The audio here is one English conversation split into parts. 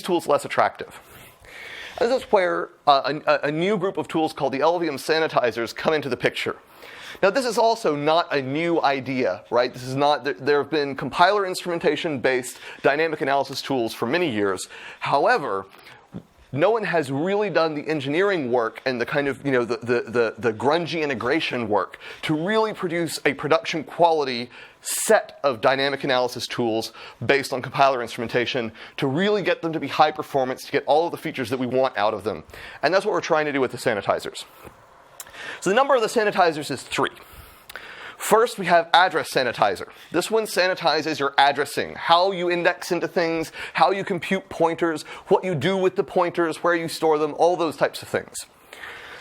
tools less attractive. And this is where a new group of tools called the LVM sanitizers come into the picture. Now, this is also not a new idea, right? This is not, there have been compiler instrumentation-based dynamic analysis tools for many years. However, no one has really done the engineering work and the kind of, the grungy integration work to really produce a production quality set of dynamic analysis tools based on compiler instrumentation to really get them to be high performance, to get all of the features that we want out of them. And that's what we're trying to do with the sanitizers. So the number of the sanitizers is 3. First, we have address sanitizer. This one sanitizes your addressing, how you index into things, how you compute pointers, what you do with the pointers, where you store them, all those types of things.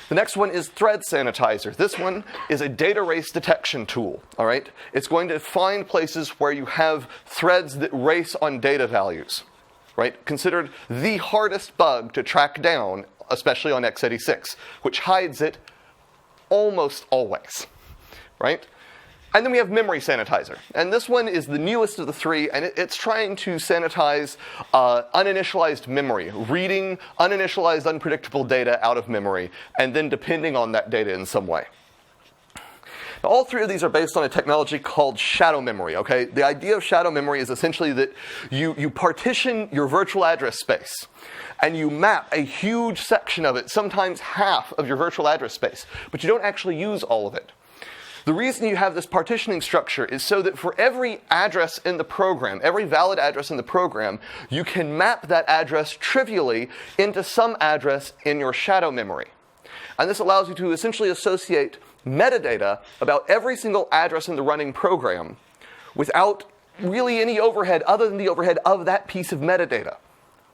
The next one is thread sanitizer. This one is a data race detection tool, all right? It's going to find places where you have threads that race on data values, right? Considered the hardest bug to track down, especially on x86, which hides it almost always, right? And then we have memory sanitizer. And this one is the newest of the 3, and it's trying to sanitize uninitialized memory, reading uninitialized, unpredictable data out of memory, and then depending on that data in some way. Now, all 3 of these are based on a technology called shadow memory, okay? The idea of shadow memory is essentially that you partition your virtual address space, and you map a huge section of it, sometimes half of your virtual address space, but you don't actually use all of it. The reason you have this partitioning structure is so that for every address in the program, every valid address in the program, you can map that address trivially into some address in your shadow memory. And this allows you to essentially associate metadata about every single address in the running program without really any overhead other than the overhead of that piece of metadata,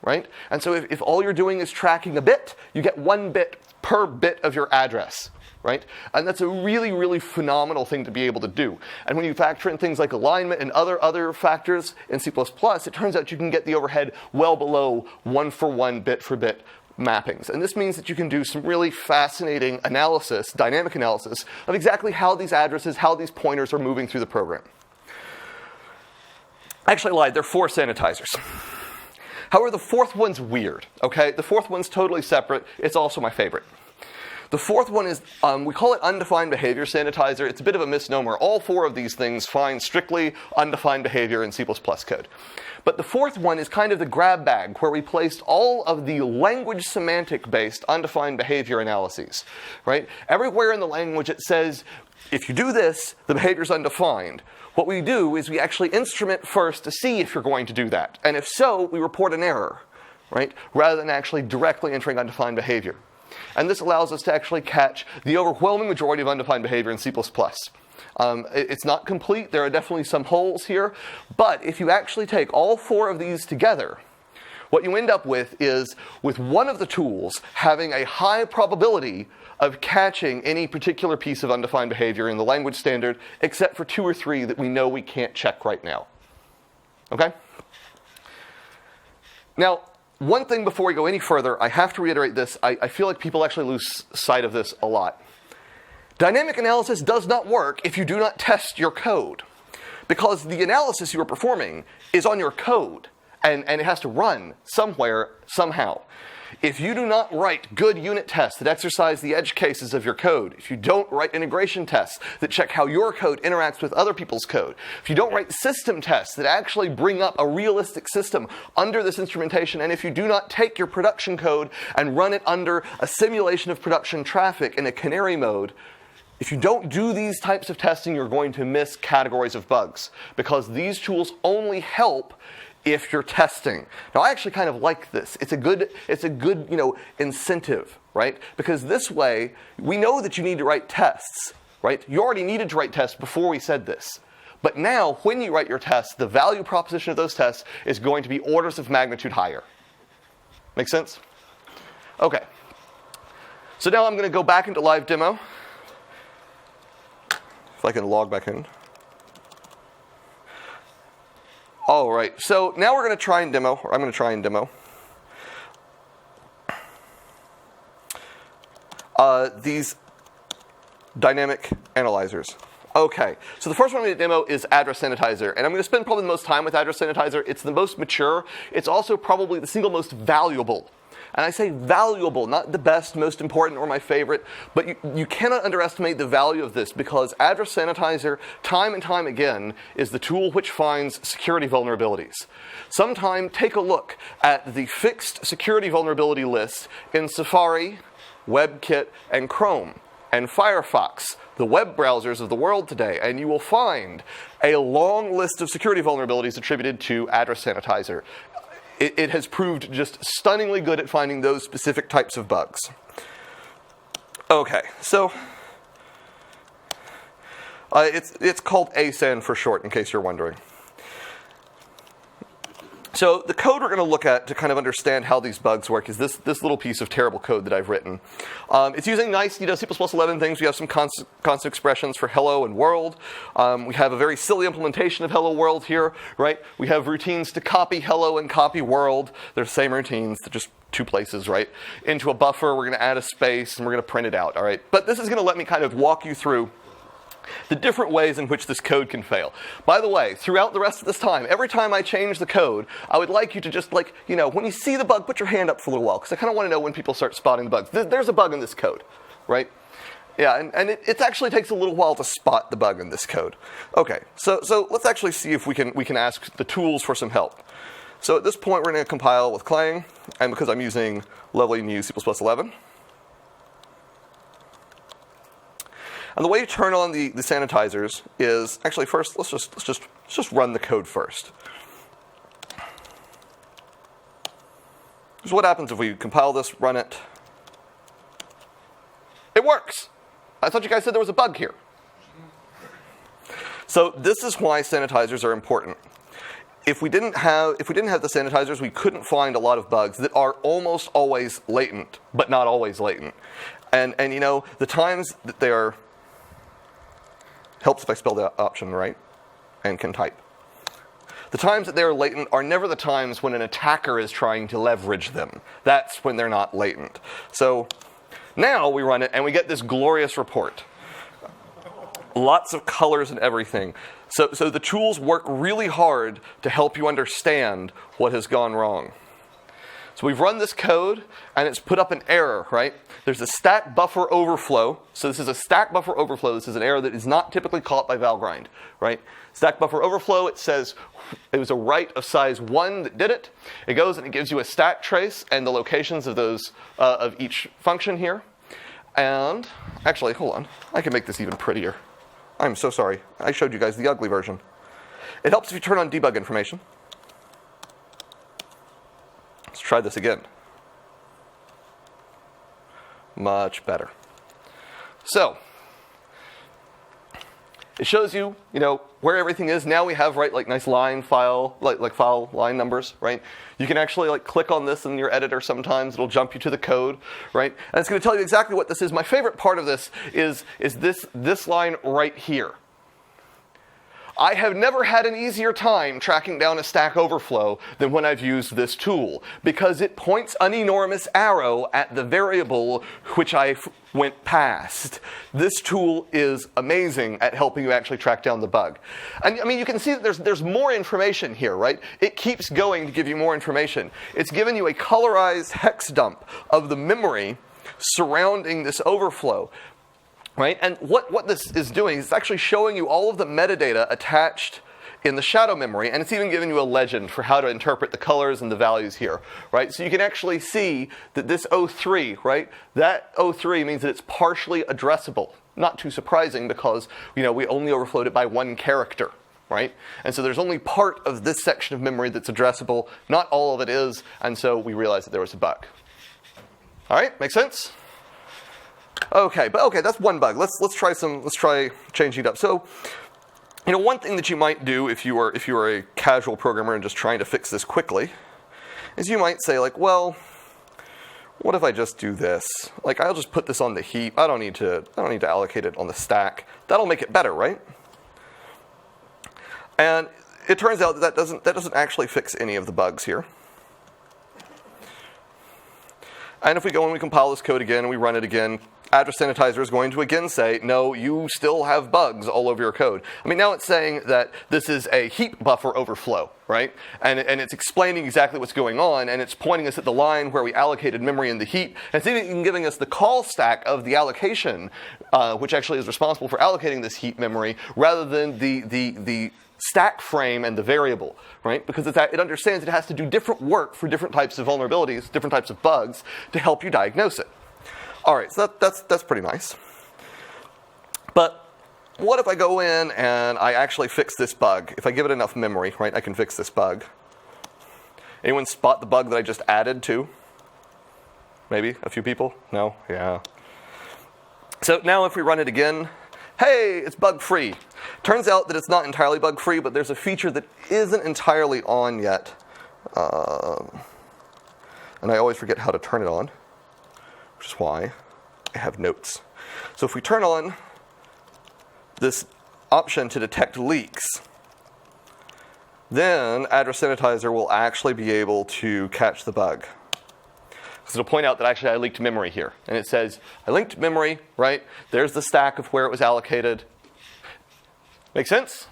right? And so if all you're doing is tracking a bit, you get 1 bit per bit of your address, right? And that's a really, really phenomenal thing to be able to do. And when you factor in things like alignment and other factors in C++, it turns out you can get the overhead well below 1-for-1, bit-for-bit mappings. And this means that you can do some really fascinating analysis, dynamic analysis, of exactly how these addresses, how these pointers are moving through the program. Actually, I lied. There are 4 sanitizers. However, the 4th one's weird, okay? The 4th one's totally separate. It's also my favorite. The 4th one is, we call it undefined behavior sanitizer. It's a bit of a misnomer. All 4 of these things find strictly undefined behavior in C++ code. But the 4th one is kind of the grab bag where we placed all of the language semantic-based undefined behavior analyses, right? Everywhere in the language it says, if you do this, the behavior's undefined. What we do is we actually instrument first to see if you're going to do that. And if so, we report an error, right? Rather than actually directly entering undefined behavior. And this allows us to actually catch the overwhelming majority of undefined behavior in C++. It's not complete. There are definitely some holes here. But if you actually take all 4 of these together, what you end up with is with one of the tools having a high probability of catching any particular piece of undefined behavior in the language standard, except for 2 or 3 that we know we can't check right now. Okay? Now, one thing before we go any further, I have to reiterate this. I feel like people actually lose sight of this a lot. Dynamic analysis does not work if you do not test your code, because the analysis you are performing is on your code, and it has to run somewhere, somehow. If you do not write good unit tests that exercise the edge cases of your code, if you don't write integration tests that check how your code interacts with other people's code, if you don't write system tests that actually bring up a realistic system under this instrumentation, and if you do not take your production code and run it under a simulation of production traffic in a canary mode, if you don't do these types of testing, you're going to miss categories of bugs, because these tools only help if you're testing. Now, I actually kind of like this. It's a good, incentive, right? Because this way, we know that you need to write tests, right? You already needed to write tests before we said this. But now, when you write your tests, the value proposition of those tests is going to be orders of magnitude higher. Make sense? Okay. So now I'm going to go back into live demo. If I can log back in. All right, so now we're going to try and demo, or I'm going to try and demo these dynamic analyzers. Okay, so the first one I'm going to demo is Address Sanitizer, and I'm going to spend probably the most time with Address Sanitizer. It's the most mature. It's also probably the single most valuable. And I say valuable, not the best, most important, or my favorite, but you cannot underestimate the value of this because Address Sanitizer, time and time again, is the tool which finds security vulnerabilities. Sometime take a look at the fixed security vulnerability list in Safari, WebKit, and Chrome, and Firefox, the web browsers of the world today, and you will find a long list of security vulnerabilities attributed to Address Sanitizer. It has proved just stunningly good at finding those specific types of bugs. Okay, so it's called ASAN for short, in case you're wondering. So the code we're going to look at to kind of understand how these bugs work is this little piece of terrible code that I've written. It's using nice, C++ 11 things. We have some constant expressions for hello and world. We have a very silly implementation of hello world here, right? We have routines to copy hello and copy world. They're the same routines, they're just two places, right? Into a buffer, we're going to add a space, and we're going to print it out, all right? But this is going to let me kind of walk you through the different ways in which this code can fail. By the way, throughout the rest of this time, every time I change the code, I would like you to just when you see the bug, put your hand up for a little while, because I kind of want to know when people start spotting the bugs. There's a bug in this code, right? Yeah, and it actually takes a little while to spot the bug in this code. Okay, so let's actually see if we can ask the tools for some help. So at this point, we're going to compile with Clang, and because I'm using lovely new C++ 11. And the way you turn on the sanitizers is actually first let's just run the code first. So what happens if we compile this, run it? It works. I thought you guys said there was a bug here. So this is why sanitizers are important. If we didn't have the sanitizers, we couldn't find a lot of bugs that are almost always latent, but not always latent. And the times that they are. Helps if I spell the option right and can type. The times that they're latent are never the times when an attacker is trying to leverage them. That's when they're not latent. So now we run it and we get this glorious report. Lots of colors and everything. So the tools work really hard to help you understand what has gone wrong. So we've run this code, and it's put up an error, right? There's a stack buffer overflow. So this is a stack buffer overflow. This is an error that is not typically caught by Valgrind, right? Stack buffer overflow, it says it was a write of size 1 that did it. It goes and it gives you a stack trace and the locations of those of each function here. And actually, hold on. I can make this even prettier. I'm so sorry. I showed you guys the ugly version. It helps if you turn on debug information. Let's try this again. Much better. So, it shows you, where everything is. Now we have, right, like nice line file, like file line numbers, right? You can actually click on this in your editor sometimes. It'll jump you to the code, right? And it's going to tell you exactly what this is. My favorite part of this is this line right here. I have never had an easier time tracking down a Stack Overflow than when I've used this tool, because it points an enormous arrow at the variable which I went past. This tool is amazing at helping you actually track down the bug. And I mean, you can see that there's more information here, right? It keeps going to give you more information. It's given you a colorized hex dump of the memory surrounding this overflow. Right? And what this is doing is it's actually showing you all of the metadata attached in the shadow memory, and it's even giving you a legend for how to interpret the colors and the values here. Right? So you can actually see that this 03, right? That 03 means that it's partially addressable. Not too surprising because, we only overflowed it by 1 character. Right? And so there's only part of this section of memory that's addressable. Not all of it is, and so we realized that there was a bug. All right? Make sense? Okay, that's one bug. Let's try changing it up. So, one thing that you might do if you are a casual programmer and just trying to fix this quickly, is you might say well, what if I just do this? I'll just put this on the heap. I don't need to allocate it on the stack. That'll make it better, right? And it turns out that doesn't actually fix any of the bugs here. And if we go and we compile this code again and we run it again, address sanitizer is going to again say, no, you still have bugs all over your code. I mean, now it's saying that this is a heap buffer overflow, right? And it's explaining exactly what's going on, and it's pointing us at the line where we allocated memory in the heap. And it's even giving us the call stack of the allocation, which actually is responsible for allocating this heap memory, rather than the stack frame and the variable, right? Because it understands it has to do different work for different types of vulnerabilities, different types of bugs, to help you diagnose it. All right, so that's pretty nice. But what if I go in and I actually fix this bug? If I give it enough memory, right, I can fix this bug. Anyone spot the bug that I just added to? Maybe a few people? No? Yeah. So now if we run it again, hey, it's bug-free. Turns out that it's not entirely bug-free, but there's a feature that isn't entirely on yet. And I always forget how to turn it on, which is why I have notes. So if we turn on this option to detect leaks, then address sanitizer will actually be able to catch the bug. Because it'll point out that actually I leaked memory here. And it says, I linked memory, right? There's the stack of where it was allocated. Make sense?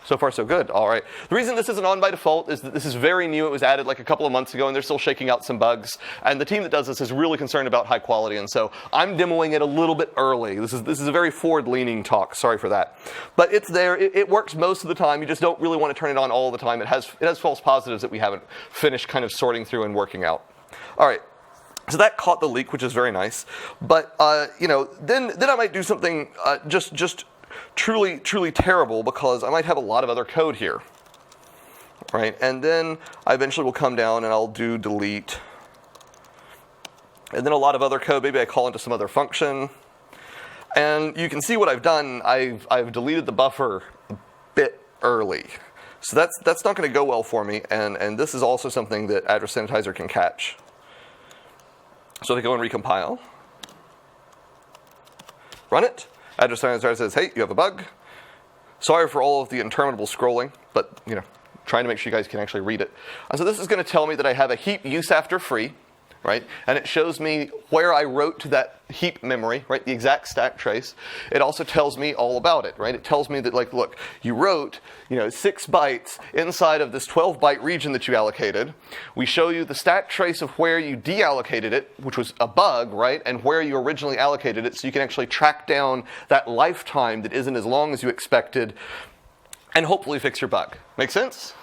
So far, so good. All right. The reason this isn't on by default is that this is very new. It was added like a couple of months ago, and they're still shaking out some bugs. And the team that does this is really concerned about high quality, and so I'm demoing it a little bit early. This is a very forward-leaning talk. Sorry for that. But it's there. It works most of the time. You just don't really want to turn it on all the time. It has false positives that we haven't finished kind of sorting through and working out. All right. So that caught the leak, which is very nice. But then I might do something just truly terrible, because I might have a lot of other code here, right? And then I eventually will come down and I'll do delete, and then a lot of other code. Maybe I call into some other function, and you can see what I've done. I've deleted the buffer a bit early, so that's not going to go well for me. And this is also something that address sanitizer can catch. So if I go and recompile, run it. Address sanitizer says, hey, you have a bug. Sorry for all of the interminable scrolling, but trying to make sure you guys can actually read it. And so this is going to tell me that I have a heap use after free, right? And it shows me where I wrote to that heap memory, right? The exact stack trace. It also tells me all about it, right? It tells me that, like, look, you wrote, 6 bytes inside of this 12-byte region that you allocated. We show you the stack trace of where you deallocated it, which was a bug, right? And where you originally allocated it, so you can actually track down that lifetime that isn't as long as you expected, and hopefully fix your bug. Make sense?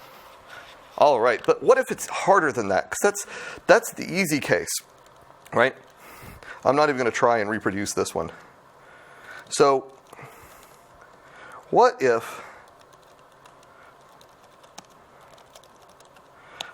All right, but what if it's harder than that? Because that's the easy case, right? I'm not even going to try and reproduce this one. So what if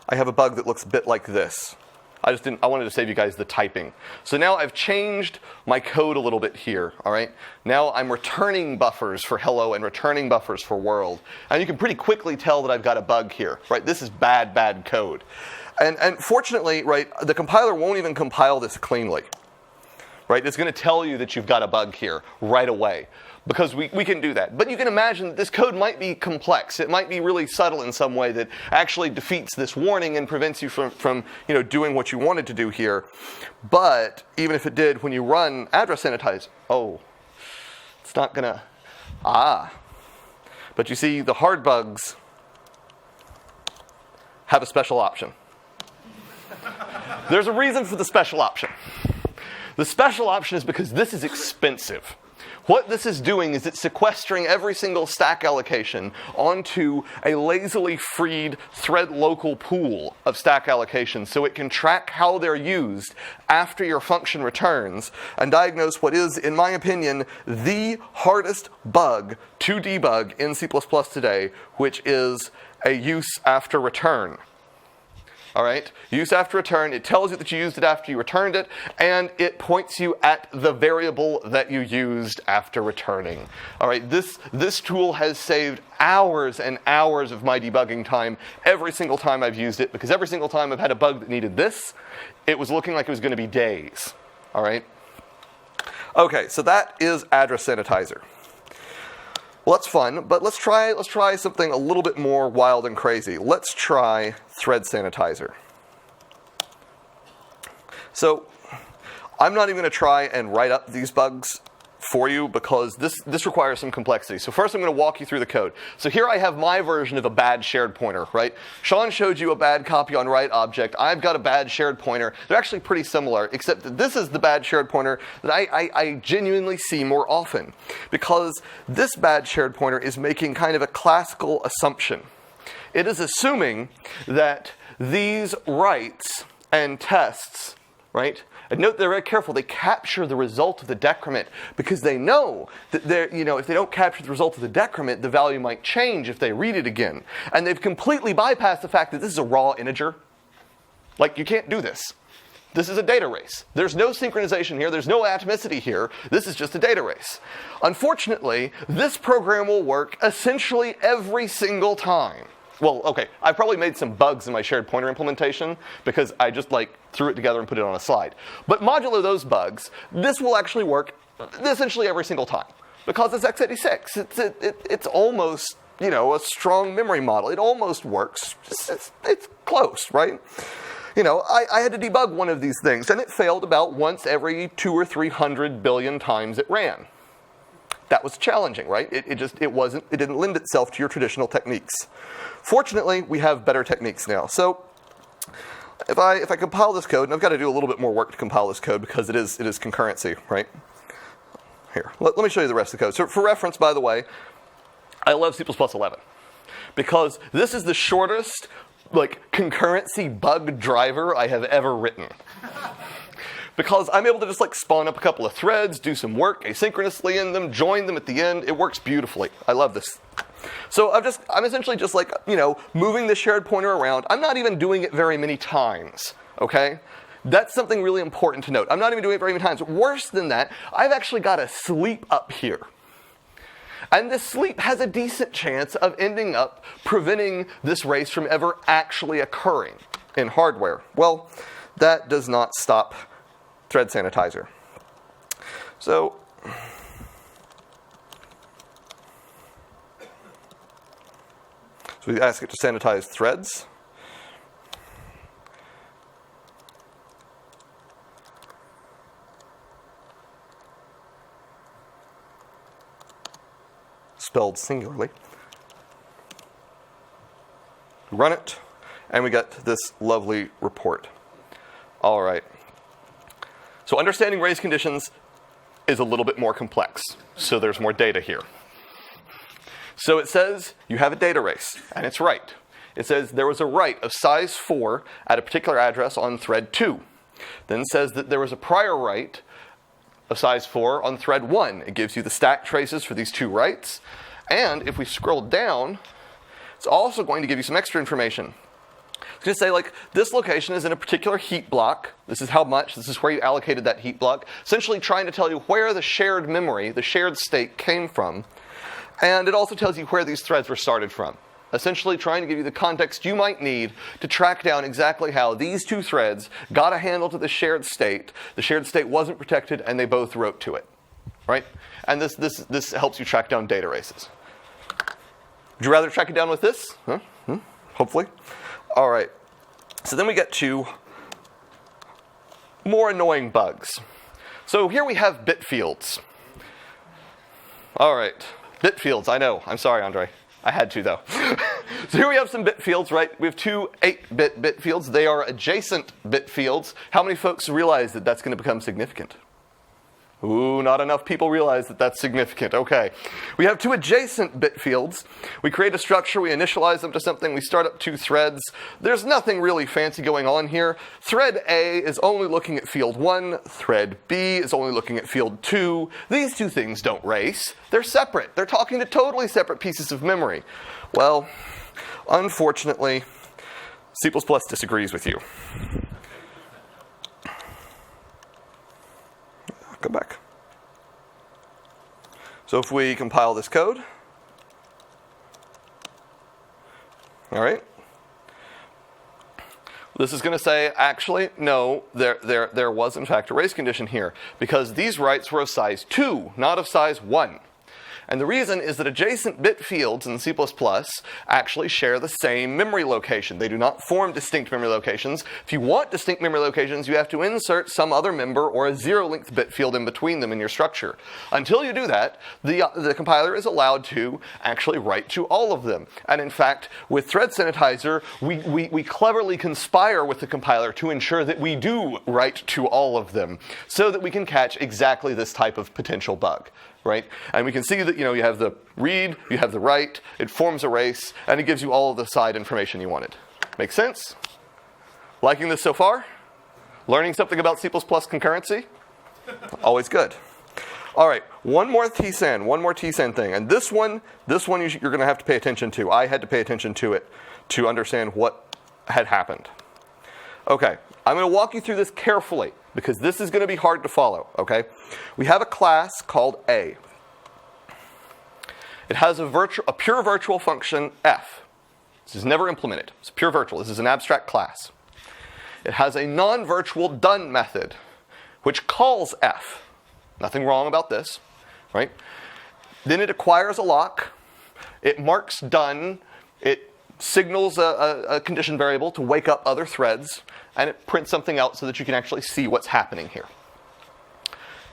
I have a bug that looks a bit like this? I wanted to save you guys the typing. So now I've changed my code a little bit here, all right? Now I'm returning buffers for hello and returning buffers for world. And you can pretty quickly tell that I've got a bug here, right? This is bad code. And fortunately, right, the compiler won't even compile this cleanly, right? It's going to tell you that you've got a bug here right away, because we can do that. But you can imagine that this code might be complex. It might be really subtle in some way that actually defeats this warning and prevents you from doing what you wanted to do here. But even if it did, when you run address sanitize, it's not going to, But you see, the hard bugs have a special option. There's a reason for the special option. The special option is because this is expensive. What this is doing is it's sequestering every single stack allocation onto a lazily freed thread local pool of stack allocations, so it can track how they're used after your function returns and diagnose what is, in my opinion, the hardest bug to debug in C++ today, which is a use after return. All right, use after return, it tells you that you used it after you returned it, and it points you at the variable that you used after returning. All right, this tool has saved hours and hours of my debugging time every single time I've used it, because every single time I've had a bug that needed this, it was looking like it was going to be days. All right? Okay, so that is address sanitizer. Well, that's fun, but let's try something a little bit more wild and crazy. Let's try thread sanitizer. So I'm not even going to try and write up these bugs for you because this requires some complexity. So first I'm going to walk you through the code. So here I have my version of a bad shared pointer, right? Sean showed you a bad copy on write object. I've got a bad shared pointer. They're actually pretty similar, except that this is the bad shared pointer that I genuinely see more often, because this bad shared pointer is making kind of a classical assumption. It is assuming that these writes and tests, right? And note they're very careful. They capture the result of the decrement because they know that if they don't capture the result of the decrement, the value might change if they read it again. And they've completely bypassed the fact that this is a raw integer. Like, you can't do this. This is a data race. There's no synchronization here. There's no atomicity here. This is just a data race. Unfortunately, this program will work essentially every single time. Well, okay, I probably made some bugs in my shared pointer implementation because I just threw it together and put it on a slide. But modulo those bugs, this will actually work essentially every single time because it's x86. It's almost, a strong memory model. It almost works. It's close, right? I had to debug one of these things and it failed about once every 200 or 300 billion times it ran. That was challenging, right? It didn't lend itself to your traditional techniques. Fortunately, we have better techniques now. So if I compile this code, and I've got to do a little bit more work to compile this code because it is concurrency, right? Here, let me show you the rest of the code. So for reference, by the way, I love C++ 11 because this is the shortest concurrency bug driver I have ever written. Because I'm able to just spawn up a couple of threads, do some work asynchronously in them, join them at the end. It works beautifully. I love this. So I'm essentially just moving the shared pointer around. I'm not even doing it very many times, okay? That's something really important to note. I'm not even doing it very many times. Worse than that, I've actually got a sleep up here. And this sleep has a decent chance of ending up preventing this race from ever actually occurring in hardware. Well, that does not stop Thread Sanitizer. So we ask it to sanitize threads. Spelled singularly. We run it, and we get this lovely report. All right. So understanding race conditions is a little bit more complex. So there's more data here. So it says you have a data race, and it's right. It says there was a write of size 4 at a particular address on thread 2. Then it says that there was a prior write of size 4 on thread 1. It gives you the stack traces for these two writes. And if we scroll down, it's also going to give you some extra information. It's going to say, this location is in a particular heap block. This is how much. This is where you allocated that heap block. Essentially trying to tell you where the shared memory, the shared state came from. And it also tells you where these threads were started from. Essentially trying to give you the context you might need to track down exactly how these two threads got a handle to the shared state. The shared state wasn't protected, and they both wrote to it. Right? And this helps you track down data races. Would you rather track it down with this? Huh? Hopefully. All right. So then we get to more annoying bugs. So here we have bit fields. All right. Bit fields, I know. I'm sorry, Andre. I had to, though. So here we have some bit fields, right? We have two 8-bit bit fields. They are adjacent bit fields. How many folks realize that that's going to become significant? Ooh, not enough people realize that that's significant. Okay. We have two adjacent bit fields. We create a structure. We initialize them to something. We start up two threads. There's nothing really fancy going on here. Thread A is only looking at field 1. Thread B is only looking at field 2. These two things don't race. They're separate. They're talking to totally separate pieces of memory. Well, unfortunately, C++ disagrees with you. Go back. So if we compile this code, all right, this is going to say, actually, no, there was in fact a race condition here because these writes were of size 2, not of size 1. And the reason is that adjacent bit fields in C++ actually share the same memory location. They do not form distinct memory locations. If you want distinct memory locations, you have to insert some other member or a zero-length bit field in between them in your structure. Until you do that, the compiler is allowed to actually write to all of them. And in fact, with Thread Sanitizer, we cleverly conspire with the compiler to ensure that we do write to all of them so that we can catch exactly this type of potential bug. Right? And we can see that, you have the read, you have the write, it forms a race, and it gives you all of the side information you wanted. Make sense? Liking this so far? Learning something about C++ concurrency? Always good. All right, one more TSAN thing. And this one you're going to have to pay attention to. I had to pay attention to it to understand what had happened. Okay, I'm going to walk you through this carefully, because this is going to be hard to follow, okay? We have a class called A. It has a pure virtual function f. This is never implemented. It's pure virtual. This is an abstract class. It has a non-virtual done method, which calls f. Nothing wrong about this, right? Then it acquires a lock. It marks done. It signals a condition variable to wake up other threads, and it prints something out so that you can actually see what's happening here.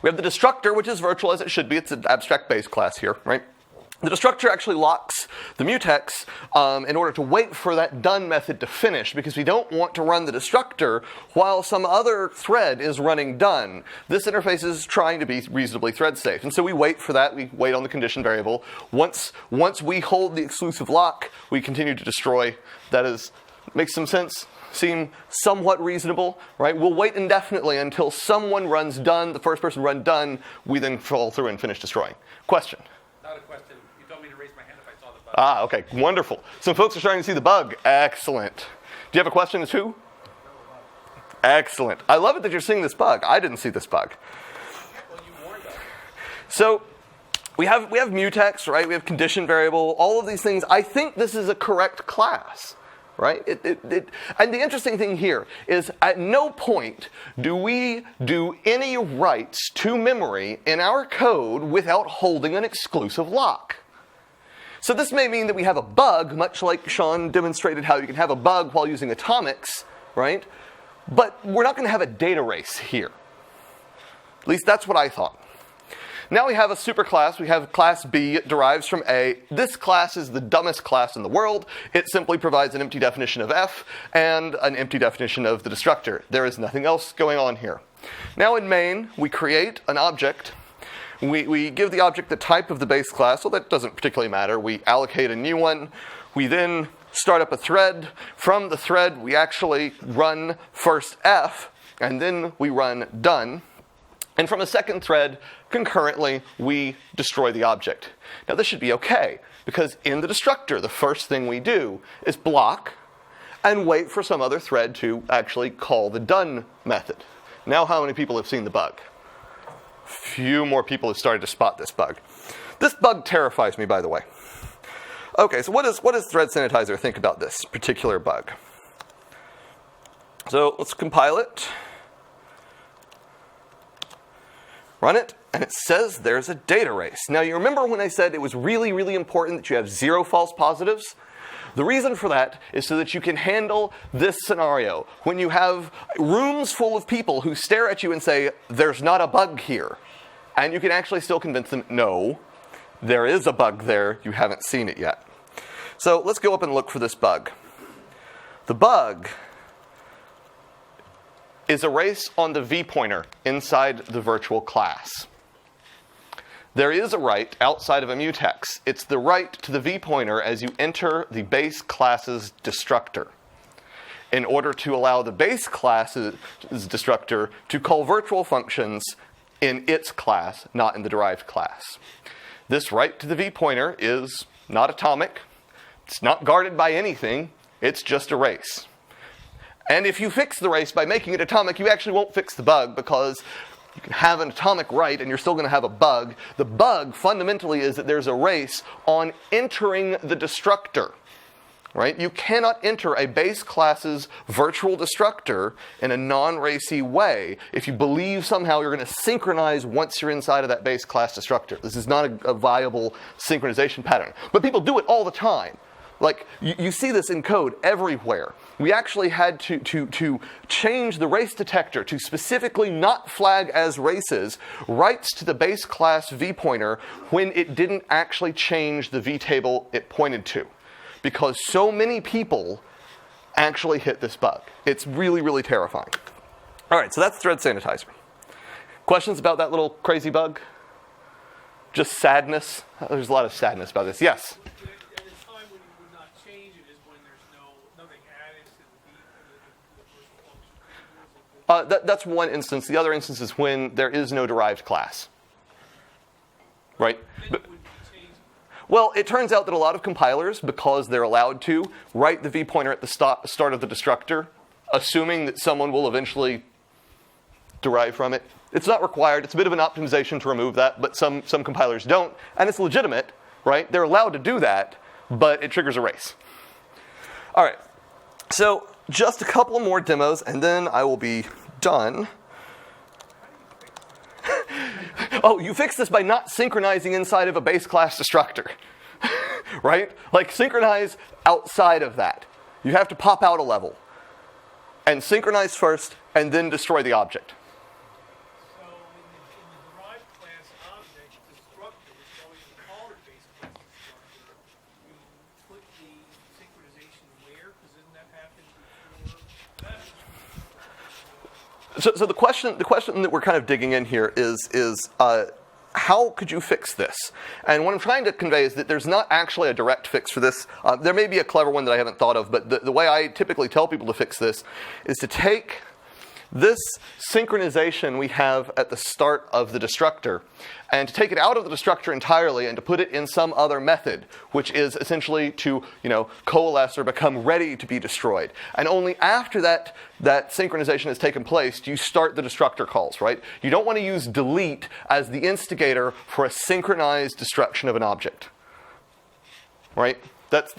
We have the destructor, which is virtual as it should be. It's an abstract base class here, right? The destructor actually locks the mutex in order to wait for that done method to finish, because we don't want to run the destructor while some other thread is running done. This interface is trying to be reasonably thread safe. And so we wait for that. We wait on the condition variable. Once we hold the exclusive lock, we continue to destroy. That makes some sense? Seem somewhat reasonable, right? We'll wait indefinitely until someone runs done, the first person run done, we then fall through and finish destroying. Question? Not a question. You told me to raise my hand if I saw the bug. Okay, wonderful. Some folks are starting to see the bug. Excellent. Do you have a question as who? Excellent. I love it that you're seeing this bug. I didn't see this bug. Well, you warned us. So we have mutex, right? We have condition variable, all of these things. I think this is a correct class. Right? And the interesting thing here is at no point do we do any writes to memory in our code without holding an exclusive lock. So this may mean that we have a bug, much like Sean demonstrated how you can have a bug while using atomics, right? But we're not going to have a data race here. At least that's what I thought. Now we have a superclass. We have class B. It derives from A. This class is the dumbest class in the world. It simply provides an empty definition of f and an empty definition of the destructor. There is nothing else going on here. Now in main, we create an object. We give the object the type of the base class. Well, that doesn't particularly matter. We allocate a new one. We then start up a thread. From the thread, we actually run first f, and then we run done. And from a second thread, concurrently, we destroy the object. Now this should be okay, because in the destructor, the first thing we do is block and wait for some other thread to actually call the done method. Now how many people have seen the bug? Few more people have started to spot this bug. This bug terrifies me, by the way. Okay, so what does Thread Sanitizer think about this particular bug? So let's compile it. Run it, and it says there's a data race. Now you remember when I said it was really, really important that you have 0 false positives? The reason for that is so that you can handle this scenario. When you have rooms full of people who stare at you and say, there's not a bug here. And you can actually still convince them, no, there is a bug there, you haven't seen it yet. So let's go up and look for this bug. The bug is a race on the v pointer inside the virtual class. There is a write outside of a mutex. It's the write to the v pointer as you enter the base class's destructor, in order to allow the base class's destructor to call virtual functions in its class, not in the derived class. This write to the v pointer is not atomic. It's not guarded by anything. It's just a race. And if you fix the race by making it atomic, you actually won't fix the bug, because you can have an atomic write and you're still going to have a bug. The bug fundamentally is that there's a race on entering the destructor. right? You cannot enter a base class's virtual destructor in a non-racy way if you believe somehow you're going to synchronize once you're inside of that base class destructor. This is not a viable synchronization pattern. But people do it all the time. Like, you see this in code everywhere. We actually had to change the race detector to specifically not flag as races writes to the base class vpointer when it didn't actually change the vtable it pointed to. Because so many people actually hit this bug. It's really, really terrifying. All right, so that's thread sanitizer. Questions about that little crazy bug? Just sadness? There's a lot of sadness about this. Yes? At a time when you would not change it is when there's nothing added to the virtual function. That's one instance. The other instance is when there is no derived class. Right? But, well, it turns out that a lot of compilers, because they're allowed to, write the vpointer at the start of the destructor, assuming that someone will eventually derive from it. It's not required. It's a bit of an optimization to remove that, but some compilers don't. And it's legitimate, right? They're allowed to do that, but it triggers a race. All right. So just a couple more demos, and then I will be done. Oh, you fix this by not synchronizing inside of a base class destructor, right? Like, synchronize outside of that. You have to pop out a level and synchronize first and then destroy the object. So in the derived class object destructor, which always called it base class destructor, you put the synchronization where? Because didn't that happen before that? So the question that we're kind of digging in here is how could you fix this? And what I'm trying to convey is that there's not actually a direct fix for this. There may be a clever one that I haven't thought of, but the way I typically tell people to fix this is to take this synchronization we have at the start of the destructor and to take it out of the destructor entirely and to put it in some other method, which is essentially to, coalesce or become ready to be destroyed. And only after that synchronization has taken place do you start the destructor calls, right? You don't want to use delete as the instigator for a synchronized destruction of an object, right? That's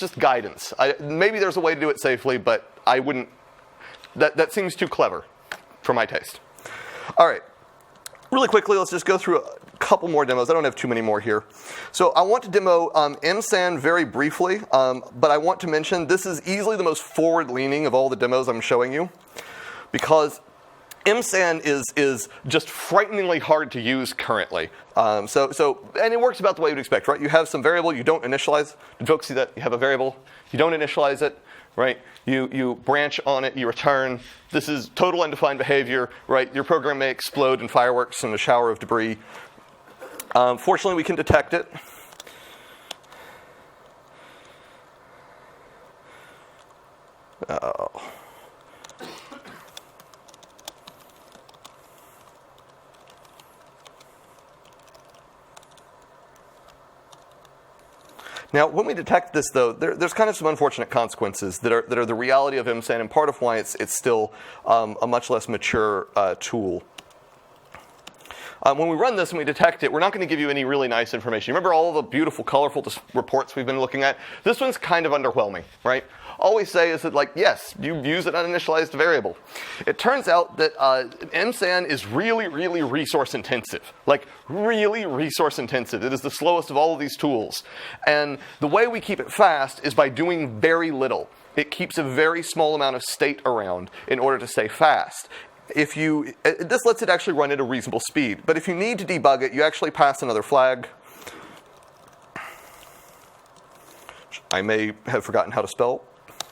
just guidance. Maybe there's a way to do it safely, but I wouldn't. That seems too clever for my taste. All right. Really quickly, let's just go through a couple more demos. I don't have too many more here. So I want to demo msan very briefly, but I want to mention this is easily the most forward-leaning of all the demos I'm showing you, because msan is just frighteningly hard to use currently. And it works about the way you'd expect, right? You have some variable, you don't initialize. Did folks see that? You have a variable, you don't initialize it, right? You branch on it, you return. This is total undefined behavior, right? Your program may explode in fireworks and a shower of debris. Fortunately, we can detect it. Oh. Now, when we detect this, though, there's kind of some unfortunate consequences that are the reality of msan, and part of why it's still a much less mature tool. When we run this and we detect it, we're not going to give you any really nice information. Remember all the beautiful, colorful reports we've been looking at? This one's kind of underwhelming, right? All we say is that, like, yes, you use an uninitialized variable. It turns out that msan is really, really resource intensive. Like, really resource intensive. It is the slowest of all of these tools. And the way we keep it fast is by doing very little. It keeps a very small amount of state around in order to stay fast. This lets it actually run at a reasonable speed. But if you need to debug it, you actually pass another flag. I may have forgotten how to spell.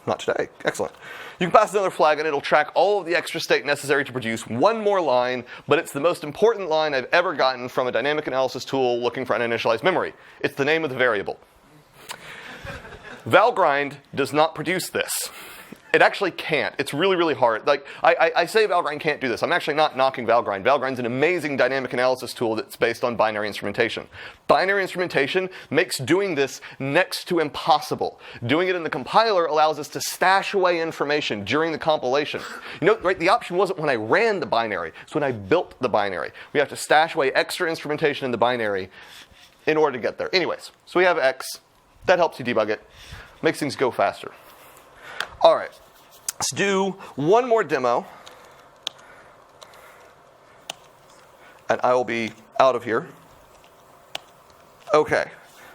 Not today. Excellent. You can pass another flag and it'll track all of the extra state necessary to produce one more line, but it's the most important line I've ever gotten from a dynamic analysis tool looking for uninitialized memory. It's the name of the variable. Valgrind does not produce this. It actually can't. It's really, really hard. Like, I say Valgrind can't do this. I'm actually not knocking Valgrind. Valgrind's an amazing dynamic analysis tool that's based on binary instrumentation. Binary instrumentation makes doing this next to impossible. Doing it in the compiler allows us to stash away information during the compilation. Right? The option wasn't when I ran the binary. It's when I built the binary. We have to stash away extra instrumentation in the binary in order to get there. Anyways, so we have X. That helps you debug it. Makes things go faster. All right, let's do one more demo. And I will be out of here. Okay,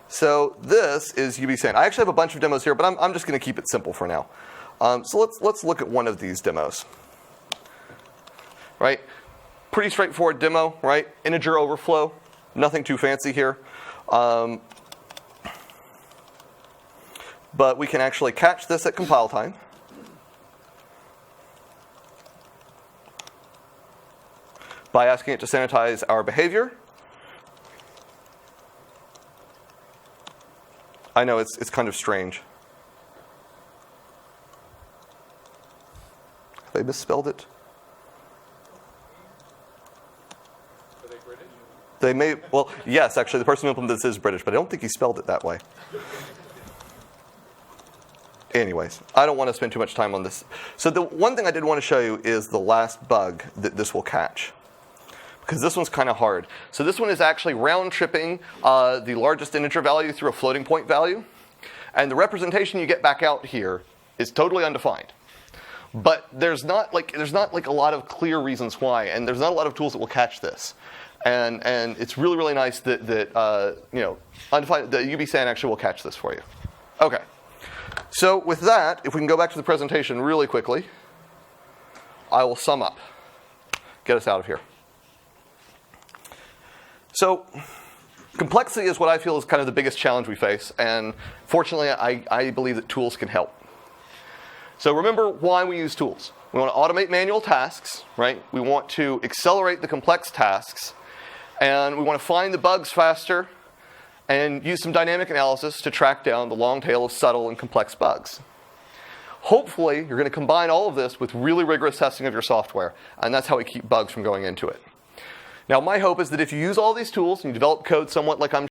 so this is UBSAN. I actually have a bunch of demos here, but I'm just going to keep it simple for now. So let's look at one of these demos. Right, pretty straightforward demo. Right, integer overflow, nothing too fancy here. But we can actually catch this at compile time. By asking it to sanitize our behavior. I know it's kind of strange. Have they misspelled it? Are they British? They may, well, yes, actually, the person who implemented this is British, but I don't think he spelled it that way. Anyways, I don't want to spend too much time on this. So the one thing I did want to show you is the last bug that this will catch. Because this one's kind of hard. So this one is actually round-tripping the largest integer value through a floating point value. And the representation you get back out here is totally undefined. But there's not like a lot of clear reasons why, and there's not a lot of tools that will catch this. And it's really, really nice that undefined, the UBSAN actually will catch this for you. Okay. So with that, if we can go back to the presentation really quickly, I will sum up. Get us out of here. So complexity is what I feel is kind of the biggest challenge we face, and fortunately I believe that tools can help. So remember why we use tools. We want to automate manual tasks, right? We want to accelerate the complex tasks, and we want to find the bugs faster and use some dynamic analysis to track down the long tail of subtle and complex bugs. Hopefully you're going to combine all of this with really rigorous testing of your software, and that's how we keep bugs from going into it. Now, my hope is that if you use all these tools and you develop code somewhat like I'm